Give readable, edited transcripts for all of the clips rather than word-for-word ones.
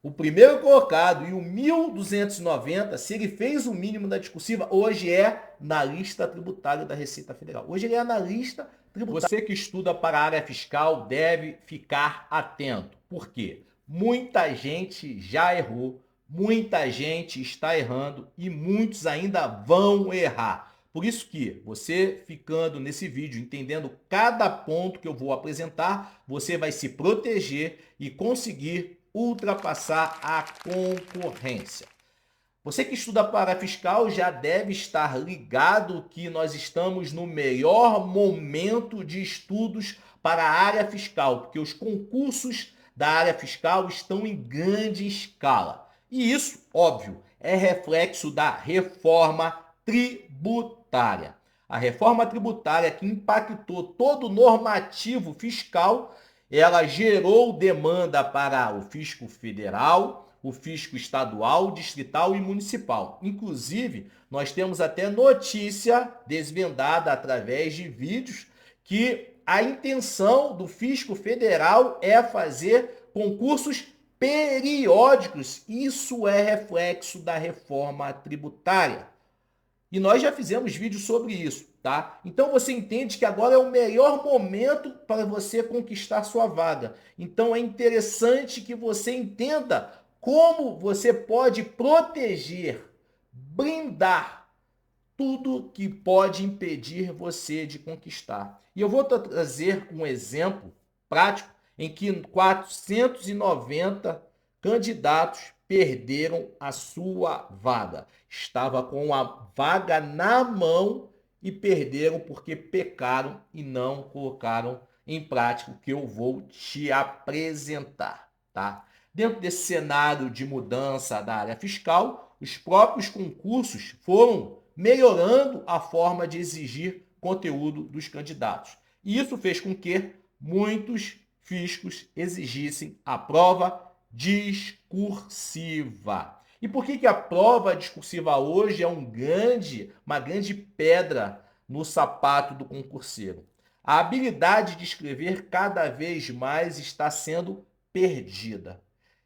o primeiro colocado e o 1.290, se ele fez o mínimo da discursiva, hoje é na lista tributária da Receita Federal. Hoje ele é na lista tributária. Você que estuda para a área fiscal deve ficar atento. Por quê? Muita gente já errou, muita gente está errando e muitos ainda vão errar. Por isso que você ficando nesse vídeo, entendendo cada ponto que eu vou apresentar, você vai se proteger e conseguir ultrapassar a concorrência. Você que estuda para fiscal já deve estar ligado que nós estamos no melhor momento de estudos para a área fiscal, porque os concursos da área fiscal estão em grande escala. E isso, óbvio, é reflexo da reforma tributária. A reforma tributária que impactou todo o normativo fiscal, ela gerou demanda para o fisco federal, o fisco estadual, distrital e municipal. Inclusive, nós temos até notícia desvendada através de vídeos que a intenção do fisco federal é fazer concursos periódicos. Isso é reflexo da reforma tributária. E nós já fizemos vídeos sobre isso, tá? Então você entende que agora é o melhor momento para você conquistar sua vaga. Então é interessante que você entenda como você pode proteger, blindar tudo que pode impedir você de conquistar. E eu vou trazer um exemplo prático em que 490 candidatos perderam a sua vaga. Estava com a vaga na mão e perderam porque pecaram e não colocaram em prática o que eu vou te apresentar, tá? Dentro desse cenário de mudança da área fiscal, os próprios concursos foram melhorando a forma de exigir conteúdo dos candidatos. E isso fez com que muitos fiscos exigissem a prova discursiva. E por que a prova discursiva hoje é uma grande pedra no sapato do concurseiro? A habilidade de escrever cada vez mais está sendo perdida.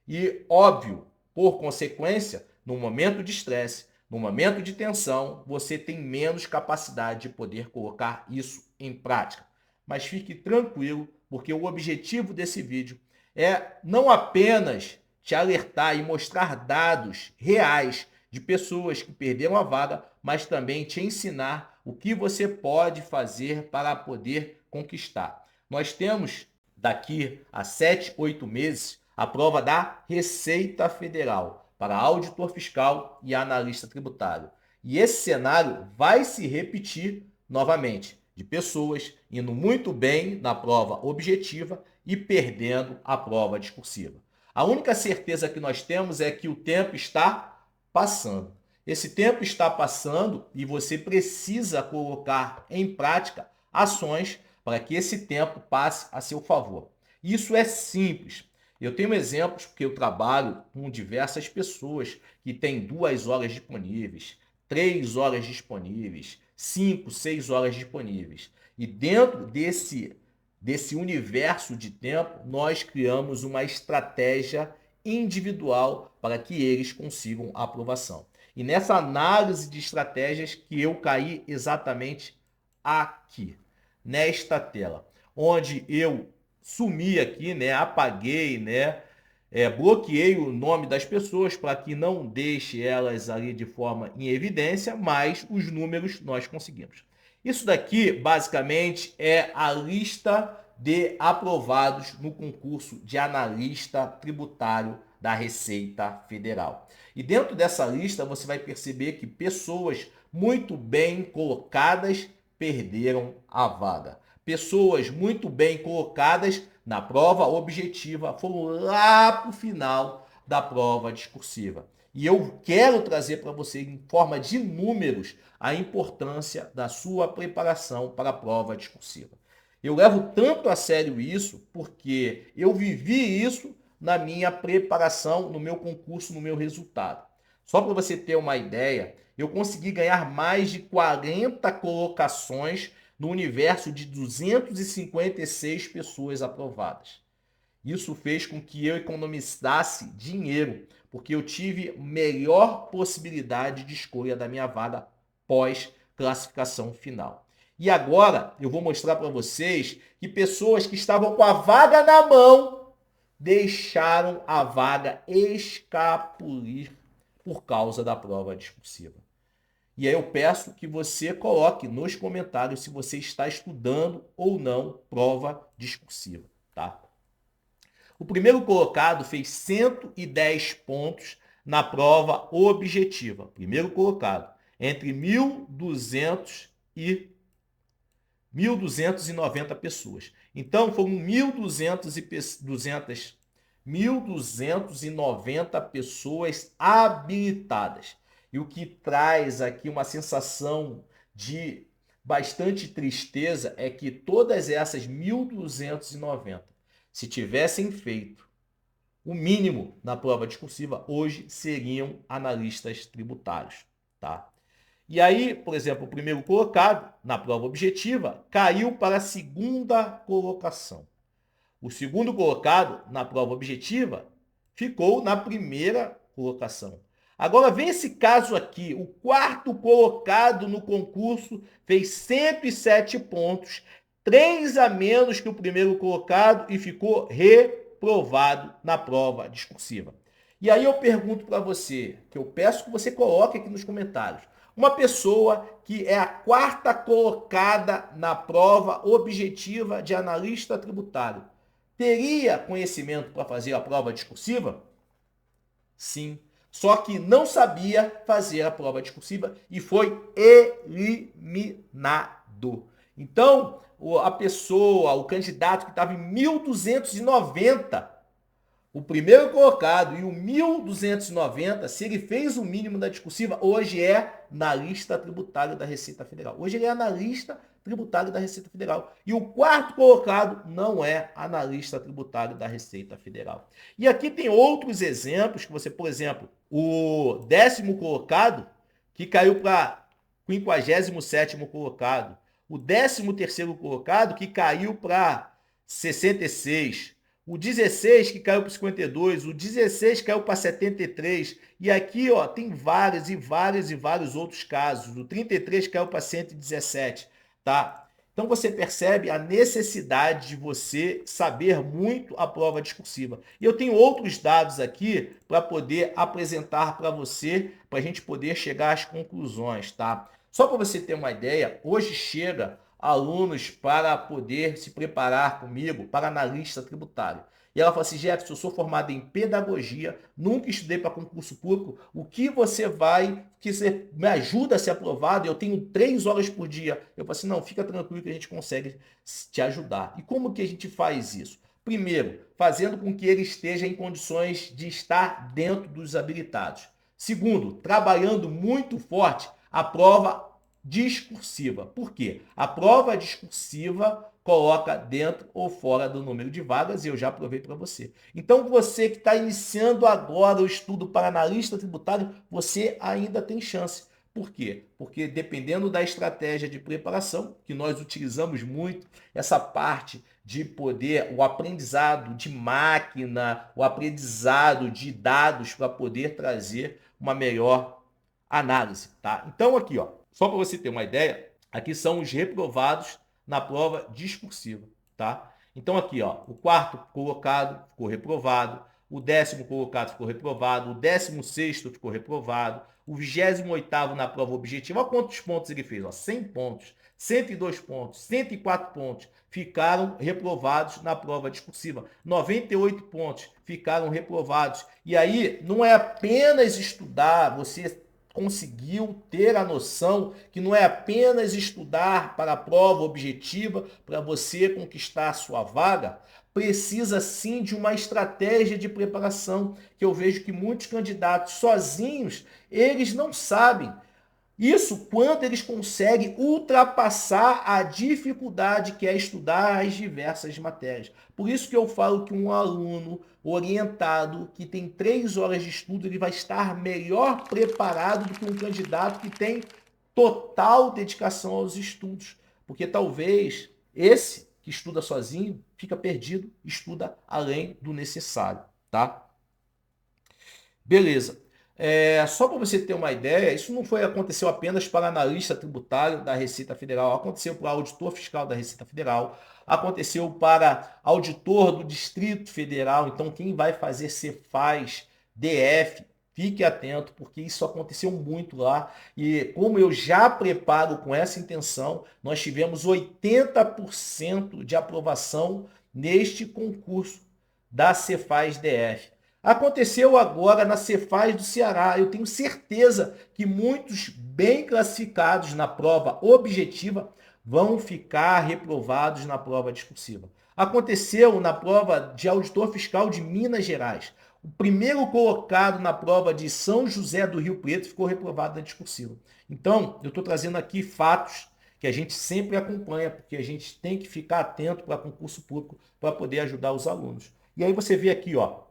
E, óbvio, por consequência, no momento de estresse, no momento de tensão, você tem menos capacidade de poder colocar isso em prática. Mas fique tranquilo, porque o objetivo desse vídeo é não apenas te alertar e mostrar dados reais de pessoas que perderam a vaga, mas também te ensinar o que você pode fazer para poder conquistar. Nós temos daqui a 7, 8 meses a prova da Receita Federal para auditor fiscal e analista tributário. E esse cenário vai se repetir novamente, de pessoas indo muito bem na prova objetiva e perdendo a prova discursiva. A única certeza que nós temos é que o tempo está passando. Esse tempo está passando e você precisa colocar em prática ações para que esse tempo passe a seu favor. Isso é simples. Eu tenho exemplos porque eu trabalho com diversas pessoas que têm 2 horas disponíveis, 3 horas disponíveis, 5, 6 horas disponíveis. E dentro desse universo de tempo, nós criamos uma estratégia individual para que eles consigam a aprovação. E nessa análise de estratégias que eu caí exatamente aqui, nesta tela, onde eu sumi aqui, né, apaguei, né, bloqueei o nome das pessoas para que não deixe elas ali de forma em evidência, mas os números nós conseguimos. Isso daqui, basicamente, é a lista de aprovados no concurso de analista tributário da Receita Federal. E dentro dessa lista você vai perceber que pessoas muito bem colocadas perderam a vaga. Pessoas muito bem colocadas na prova objetiva foram lá para o final da prova discursiva. E eu quero trazer para você, em forma de números, a importância da sua preparação para a prova discursiva. Eu levo tanto a sério isso porque eu vivi isso na minha preparação, no meu concurso, no meu resultado. Só para você ter uma ideia, eu consegui ganhar mais de 40 colocações no universo de 256 pessoas aprovadas. Isso fez com que eu economizasse dinheiro, porque eu tive melhor possibilidade de escolha da minha vaga pós-classificação final. E agora eu vou mostrar para vocês que pessoas que estavam com a vaga na mão deixaram a vaga escapulir por causa da prova discursiva. E aí eu peço que você coloque nos comentários se você está estudando ou não prova discursiva, tá? O primeiro colocado fez 110 pontos na prova objetiva. Primeiro colocado, entre 1.290 pessoas. Então, foram 1.290 pessoas habilitadas. E o que traz aqui uma sensação de bastante tristeza é que todas essas 1.290, se tivessem feito o mínimo na prova discursiva, hoje seriam analistas tributários, tá? E aí, por exemplo, o primeiro colocado na prova objetiva caiu para a segunda colocação. O segundo colocado na prova objetiva ficou na primeira colocação. Agora, vê esse caso aqui. O quarto colocado no concurso fez 107 pontos, 3 a menos que o primeiro colocado e ficou reprovado na prova discursiva. E aí eu pergunto para você, que eu peço que você coloque aqui nos comentários. Uma pessoa que é a quarta colocada na prova objetiva de analista tributário, teria conhecimento para fazer a prova discursiva? Sim. Só que não sabia fazer a prova discursiva e foi eliminado. Então, a pessoa, o candidato que estava em 1.290, o primeiro colocado e o 1.290, se ele fez o mínimo da discursiva, hoje é analista tributário da Receita Federal. Hoje ele é analista tributário da Receita Federal. E o quarto colocado não é analista tributário da Receita Federal. E aqui tem outros exemplos que você, por exemplo, o 10º colocado, que caiu para 57º colocado. O 13º colocado, que caiu para 66. O 16 que caiu para 52, o 16 caiu para 73, e aqui ó, tem vários outros casos. O 33 caiu para 117, tá? Então você percebe a necessidade de você saber muito a prova discursiva. E eu tenho outros dados aqui para poder apresentar para você, para a gente poder chegar às conclusões, tá? Só para você ter uma ideia, hoje chega alunos para poder se preparar comigo para analista tributário. E ela fala assim, Jefferson, eu sou formado em pedagogia, nunca estudei para concurso público, o que você me ajuda a ser aprovado? Eu tenho 3 horas por dia. Eu falo assim, não, fica tranquilo que a gente consegue te ajudar. E como que a gente faz isso? Primeiro, fazendo com que ele esteja em condições de estar dentro dos habilitados. Segundo, trabalhando muito forte a prova discursiva. Por quê? A prova discursiva coloca dentro ou fora do número de vagas e eu já provei para você. Então, você que está iniciando agora o estudo para analista tributário, você ainda tem chance. Por quê? Porque dependendo da estratégia de preparação, que nós utilizamos muito, essa parte de poder, o aprendizado de máquina, o aprendizado de dados para poder trazer uma melhor análise, tá? Então, aqui, ó, só para você ter uma ideia, aqui são os reprovados na prova discursiva, tá? Então aqui, ó, o quarto colocado ficou reprovado, o 10º colocado ficou reprovado, o 16º ficou reprovado, o 28º na prova objetiva, olha quantos pontos ele fez, ó, 100 pontos, 102 pontos, 104 pontos ficaram reprovados na prova discursiva, 98 pontos ficaram reprovados. E aí não é apenas estudar, você conseguiu ter a noção que não é apenas estudar para a prova objetiva, para você conquistar a sua vaga, precisa sim de uma estratégia de preparação, que eu vejo que muitos candidatos sozinhos, eles não sabem. Isso quando eles conseguem ultrapassar a dificuldade que é estudar as diversas matérias. Por isso que eu falo que um aluno orientado, que tem 3 horas de estudo, ele vai estar melhor preparado do que um candidato que tem total dedicação aos estudos. Porque talvez esse que estuda sozinho fica perdido, estuda além do necessário, tá? Beleza. Só para você ter uma ideia, isso não aconteceu apenas para analista tributário da Receita Federal, aconteceu para auditor fiscal da Receita Federal, aconteceu para auditor do Distrito Federal. Então, quem vai fazer Cefaz, DF, fique atento, porque isso aconteceu muito lá. E como eu já preparo com essa intenção, nós tivemos 80% de aprovação neste concurso da Cefaz DF. Aconteceu agora na Cefaz do Ceará. Eu tenho certeza que muitos bem classificados na prova objetiva vão ficar reprovados na prova discursiva. Aconteceu na prova de auditor fiscal de Minas Gerais. O primeiro colocado na prova de São José do Rio Preto ficou reprovado na discursiva. Então, eu estou trazendo aqui fatos que a gente sempre acompanha, porque a gente tem que ficar atento para concurso público para poder ajudar os alunos. E aí você vê aqui, ó.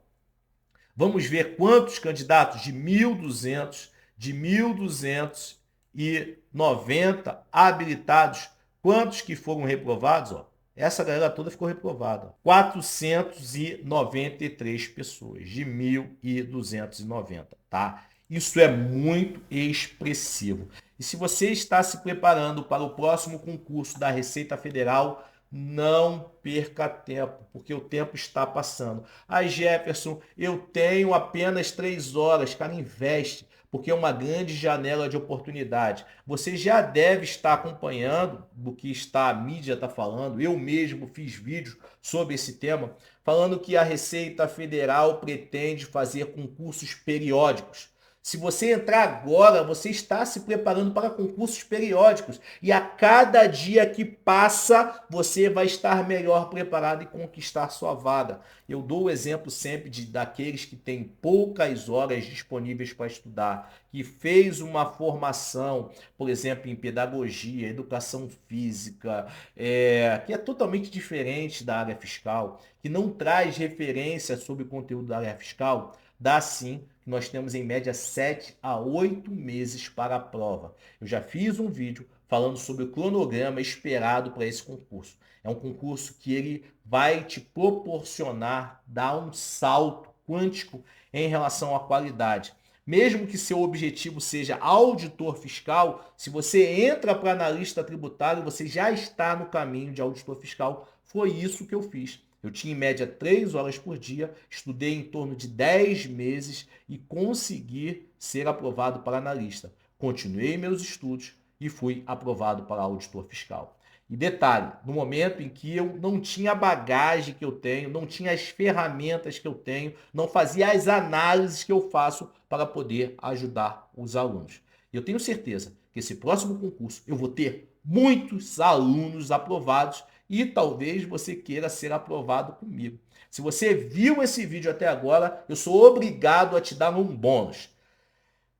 Vamos ver quantos candidatos de 1.200, de 1.290 habilitados, quantos que foram reprovados, ó. Essa galera toda ficou reprovada. 493 pessoas, de 1.290, tá? Isso é muito expressivo. E se você está se preparando para o próximo concurso da Receita Federal, não perca tempo, porque o tempo está passando. Jefferson, eu tenho apenas 3 horas. Cara, investe, porque é uma grande janela de oportunidade. Você já deve estar acompanhando do que a mídia está falando. Eu mesmo fiz vídeos sobre esse tema, falando que a Receita Federal pretende fazer concursos periódicos. Se você entrar agora, você está se preparando para concursos periódicos. E a cada dia que passa, você vai estar melhor preparado e conquistar sua vaga. Eu dou o exemplo sempre daqueles que têm poucas horas disponíveis para estudar, que fez uma formação, por exemplo, em pedagogia, educação física, que é totalmente diferente da área fiscal, que não traz referência sobre o conteúdo da área fiscal. Dá sim, nós temos em média 7 a 8 meses para a prova. Eu já fiz um vídeo falando sobre o cronograma esperado para esse concurso. É um concurso que ele vai te proporcionar, dar um salto quântico em relação à qualidade. Mesmo que seu objetivo seja auditor fiscal, se você entra para analista tributário, você já está no caminho de auditor fiscal. Foi isso que eu fiz. Eu tinha em média 3 horas por dia, estudei em torno de 10 meses e consegui ser aprovado para analista. Continuei meus estudos e fui aprovado para auditor fiscal. E detalhe, no momento em que eu não tinha a bagagem que eu tenho, não tinha as ferramentas que eu tenho, não fazia as análises que eu faço para poder ajudar os alunos. E eu tenho certeza que esse próximo concurso eu vou ter muitos alunos aprovados e talvez você queira ser aprovado comigo. Se você viu esse vídeo até agora, eu sou obrigado a te dar um bônus.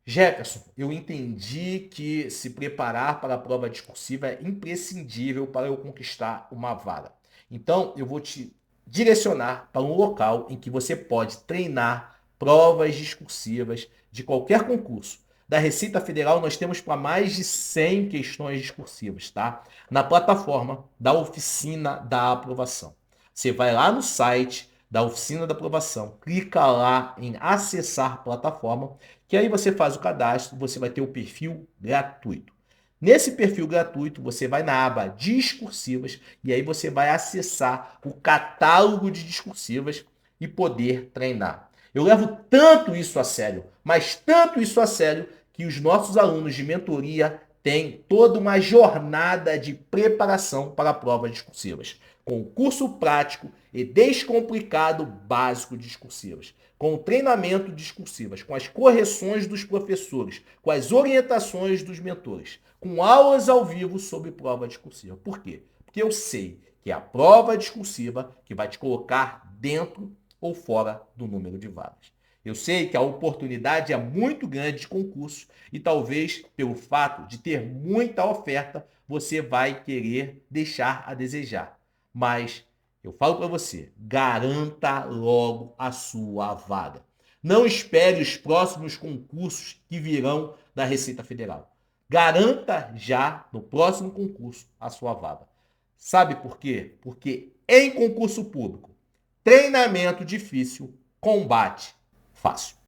Jefferson, eu entendi que se preparar para a prova discursiva é imprescindível para eu conquistar uma vaga. Então, eu vou te direcionar para um local em que você pode treinar provas discursivas de qualquer concurso. Da Receita Federal, nós temos para mais de 100 questões discursivas, tá? Na plataforma da Oficina da Aprovação. Você vai lá no site da Oficina da Aprovação, clica lá em acessar plataforma, que aí você faz o cadastro, você vai ter o perfil gratuito. Nesse perfil gratuito, você vai na aba Discursivas e aí você vai acessar o catálogo de discursivas e poder treinar. Eu levo tanto isso a sério, mas tanto isso a sério, que os nossos alunos de mentoria têm toda uma jornada de preparação para provas discursivas, com curso prático e descomplicado básico de discursivas, com o treinamento de discursivas, com as correções dos professores, com as orientações dos mentores, com aulas ao vivo sobre prova discursiva. Por quê? Porque eu sei que é a prova discursiva que vai te colocar dentro ou fora do número de vagas. Eu sei que a oportunidade é muito grande de concurso e talvez pelo fato de ter muita oferta, você vai querer deixar a desejar. Mas eu falo para você, garanta logo a sua vaga. Não espere os próximos concursos que virão da Receita Federal. Garanta já no próximo concurso a sua vaga. Sabe por quê? Porque em concurso público, treinamento difícil, combate fácil.